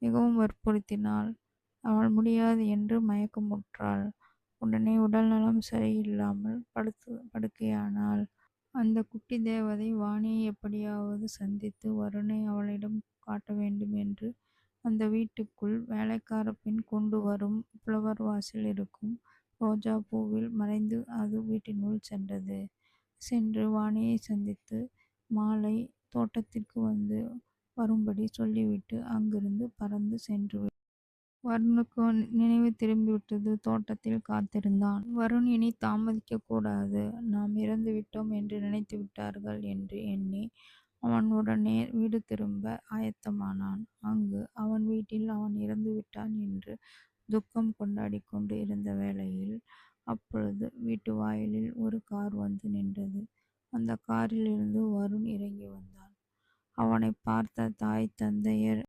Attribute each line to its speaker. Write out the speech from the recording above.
Speaker 1: மிகவும் வற்புறுத்தினாள். அவள் முடியாது என்று மயக்கமுற்றாள். உடனே உடல்நலம் சரியில்லாமல் படுக்கையானாள். அந்த குட்டி தேவதை வாணியை எப்படியாவது சந்தித்து வருணை அவளிடம் காட்ட வேண்டும் என்று அந்த வீட்டுக்குள் வேலைக்கார பெண் கொண்டு வரும் புலவர் வாசல் இருக்கும் ரோஜா பூவில் மறைந்து அது வீட்டினுள் சென்றது. சென்று வாணியை சந்தித்து மாலை தோட்டத்திற்கு வரும்படி சொல்லிவிட்டு அங்கிருந்து பறந்து சென்று வருணுக்கு நினைவு திரும்பிவிட்டது. தோட்டத்தில் காத்திருந்தான். வருண் இனி தாமதிக்க கூடாது, நாம் இறந்து விட்டோம் என்று நினைத்து விட்டார்கள் என்று எண்ணி அவன் உடனே வீடு திரும்ப ஆயத்தமானான். அங்கு அவன் வீட்டில் அவன் இறந்து விட்டான் என்று துக்கம் கொண்டாடி கொண்டு இருந்த வேளையில் அப்பொழுது வீட்டு வாயிலில் ஒரு கார் வந்து நின்றது. அந்த காரிலிருந்து வருண் இறங்கி வந்தான். அவனை பார்த்த தாய் தந்தையர்